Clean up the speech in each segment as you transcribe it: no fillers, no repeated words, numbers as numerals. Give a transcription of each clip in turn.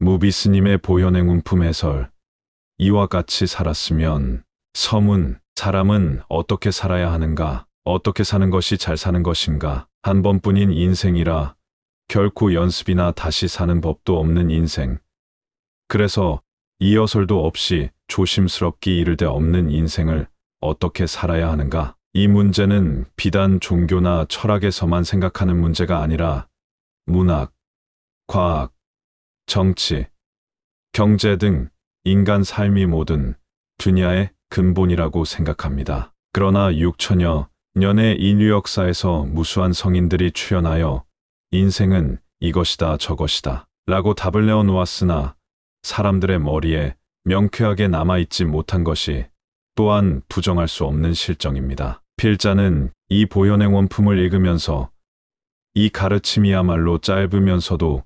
무비스님의 보현행운품 해설. 이와 같이 살았으면. 서문. 사람은 어떻게 살아야 하는가? 어떻게 사는 것이 잘 사는 것인가? 한 번뿐인 인생이라 결코 연습이나 다시 사는 법도 없는 인생. 그래서 이어설도 없이 조심스럽게 이를 데 없는 인생을 어떻게 살아야 하는가? 이 문제는 비단 종교나 철학에서만 생각하는 문제가 아니라 문학, 과학, 정치, 경제 등 인간 삶이 모든 분야의 근본이라고 생각합니다. 그러나 6천여 년의 인류 역사에서 무수한 성인들이 출현하여 인생은 이것이다 저것이다 라고 답을 내어놓았으나 사람들의 머리에 명쾌하게 남아있지 못한 것이 또한 부정할 수 없는 실정입니다. 필자는 이 보현행 원품을 읽으면서 이 가르침이야말로 짧으면서도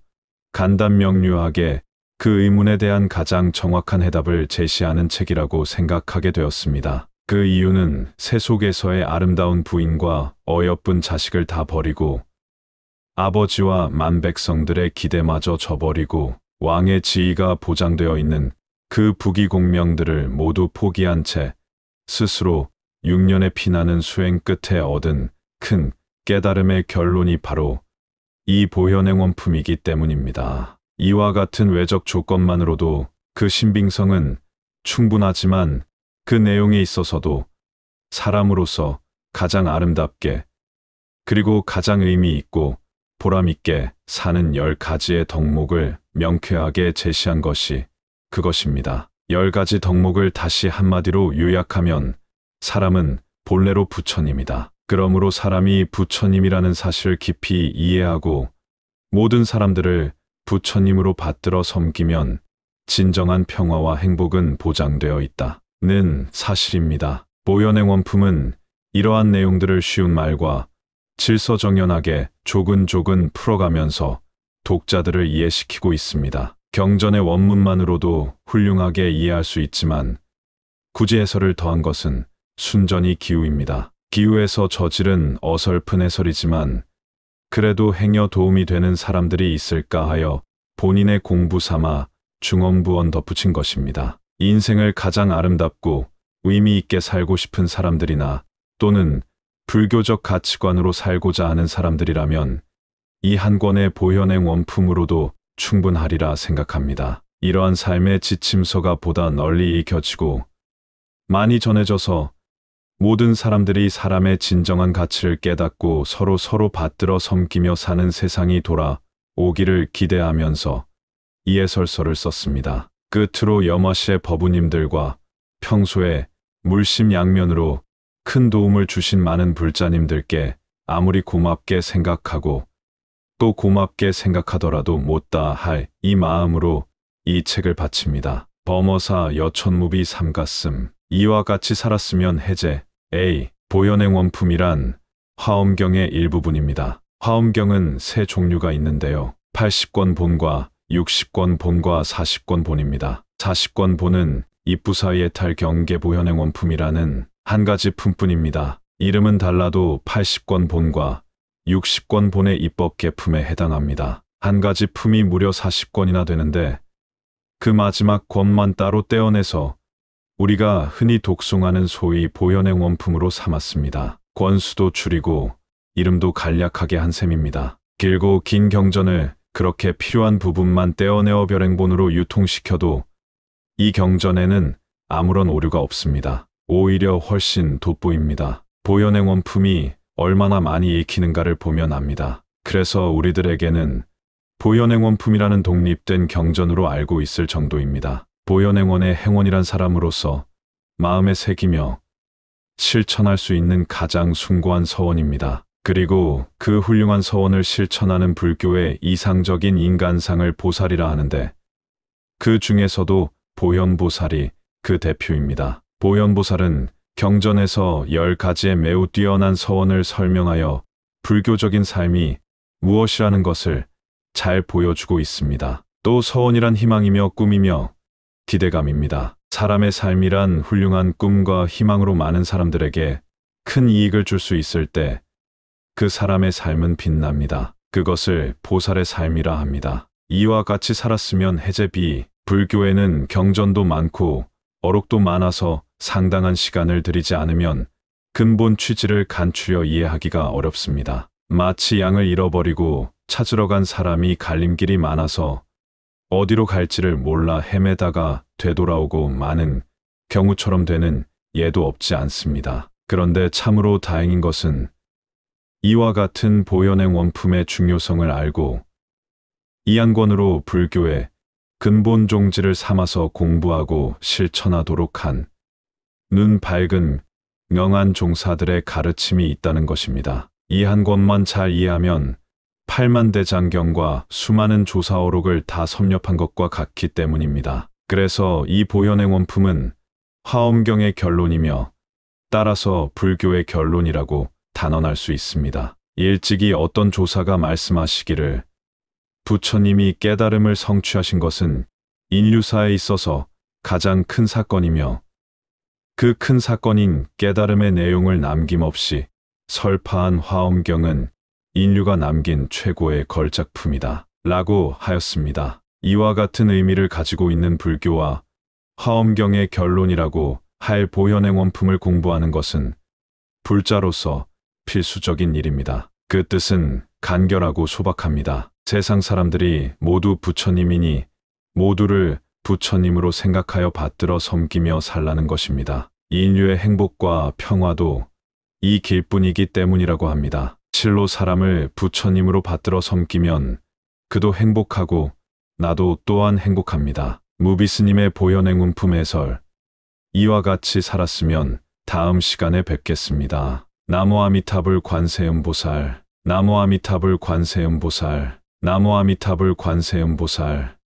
간단명료하게 그 의문에 대한 가장 정확한 해답을 제시하는 책이라고 생각하게 되었습니다. 그 이유는 세 속에서의 아름다운 부인과 어여쁜 자식을 다 버리고 아버지와 만백성들의 기대마저 저버리고 왕의 지위가 보장되어 있는 그 부귀공명들을 모두 포기한 채 스스로 6년의 피나는 수행 끝에 얻은 큰 깨달음의 결론이 바로 이 보현행 원품이기 때문입니다. 이와 같은 외적 조건만으로도 그 신빙성은 충분하지만 그 내용에 있어서도 사람으로서 가장 아름답게 그리고 가장 의미 있고 보람 있게 사는 10가지의 덕목을 명쾌하게 제시한 것이 그것입니다. 10가지 덕목을 다시 한마디로 요약하면 사람은 본래로 부처님이다. 그러므로 사람이 부처님이라는 사실을 깊이 이해하고 모든 사람들을 부처님으로 받들어 섬기면 진정한 평화와 행복은 보장되어 있다는 사실입니다. 보현행 원품은 이러한 내용들을 쉬운 말과 질서정연하게 조근조근 풀어가면서 독자들을 이해시키고 있습니다. 경전의 원문만으로도 훌륭하게 이해할 수 있지만 굳이 해설을 더한 것은 순전히 기우입니다. 기우에서 저지른 어설픈 해설이지만 그래도 행여 도움이 되는 사람들이 있을까 하여 본인의 공부 삼아 중언부언 덧붙인 것입니다. 인생을 가장 아름답고 의미 있게 살고 싶은 사람들이나 또는 불교적 가치관으로 살고자 하는 사람들이라면 이 한 권의 보현행 원품으로도 충분하리라 생각합니다. 이러한 삶의 지침서가 보다 널리 읽혀지고 많이 전해져서 모든 사람들이 사람의 진정한 가치를 깨닫고 서로 받들어 섬기며 사는 세상이 돌아오기를 기대하면서 이 해설서를 썼습니다. 끝으로 염화시의 법우님들과 평소에 물심양면으로 큰 도움을 주신 많은 불자님들께 아무리 고맙게 생각하고 또 고맙게 생각하더라도 못다 할 이 마음으로 이 책을 바칩니다. 범어사 여천무비 삼가슴. 이와 같이 살았으면 해제. A. 보현행 원품이란 화엄경의 일부분입니다. 화엄경은 세 종류가 있는데요. 80권 본과 60권 본과 40권 본입니다. 40권 본은 입부사의 탈경계 보현행 원품이라는 한 가지 품뿐입니다. 이름은 달라도 80권 본과 60권 본의 입법 계품에 해당합니다. 한 가지 품이 무려 40권이나 되는데 그 마지막 권만 따로 떼어내서 우리가 흔히 독송하는 소위 보현행 원품으로 삼았습니다. 권수도 줄이고 이름도 간략하게 한 셈입니다. 길고 긴 경전을 그렇게 필요한 부분만 떼어내어 별행본으로 유통시켜도 이 경전에는 아무런 오류가 없습니다. 오히려 훨씬 돋보입니다. 보현행 원품이 얼마나 많이 읽히는가를 보면 압니다. 그래서 우리들에게는 보현행 원품이라는 독립된 경전으로 알고 있을 정도입니다. 보현행원의 행원이란 사람으로서 마음에 새기며 실천할 수 있는 가장 숭고한 서원입니다. 그리고 그 훌륭한 서원을 실천하는 불교의 이상적인 인간상을 보살이라 하는데 그 중에서도 보현보살이 그 대표입니다. 보현보살은 경전에서 10가지의 매우 뛰어난 서원을 설명하여 불교적인 삶이 무엇이라는 것을 잘 보여주고 있습니다. 또 서원이란 희망이며 꿈이며 기대감입니다. 사람의 삶이란 훌륭한 꿈과 희망으로 많은 사람들에게 큰 이익을 줄 수 있을 때 그 사람의 삶은 빛납니다. 그것을 보살의 삶이라 합니다. 이와 같이 살았으면 해제비. 불교에는 경전도 많고 어록도 많아서 상당한 시간을 들이지 않으면 근본 취지를 간추려 이해하기가 어렵습니다. 마치 양을 잃어버리고 찾으러 간 사람이 갈림길이 많아서 어디로 갈지를 몰라 헤매다가 되돌아오고 마는 경우처럼 되는 예도 없지 않습니다. 그런데 참으로 다행인 것은 이와 같은 보현행 원품의 중요성을 알고 이안권으로 불교의 근본 종지를 삼아서 공부하고 실천하도록 한 눈 밝은 명한 종사들의 가르침이 있다는 것입니다. 이 한 권만 잘 이해하면 팔만대장경과 수많은 조사어록을 다 섭렵한 것과 같기 때문입니다. 그래서 이 보현행 원품은 화엄경의 결론이며 따라서 불교의 결론이라고 단언할 수 있습니다. 일찍이 어떤 조사가 말씀하시기를 부처님이 깨달음을 성취하신 것은 인류사에 있어서 가장 큰 사건이며 그 큰 사건인 깨달음의 내용을 남김없이 설파한 화엄경은 인류가 남긴 최고의 걸작품이다 라고 하였습니다. 이와 같은 의미를 가지고 있는 불교와 화엄경의 결론이라고 할 보현행 원품을 공부하는 것은 불자로서 필수적인 일입니다. 그 뜻은 간결하고 소박합니다. 세상 사람들이 모두 부처님이니 모두를 부처님으로 생각하여 받들어 섬기며 살라는 것입니다. 인류의 행복과 평화도 이 길뿐이기 때문이라고 합니다. 실로 사람을 부처님으로 받들어 섬기면 그도 행복하고 나도 또한 행복합니다. 무비스님의 보현행 원품 해설. 이와 같이 살았으면 다음 시간에 뵙겠습니다. 나무 아미타불 관세음보살. 나무 아미타불 관세음보살. 나무 아미타불 관세음보살.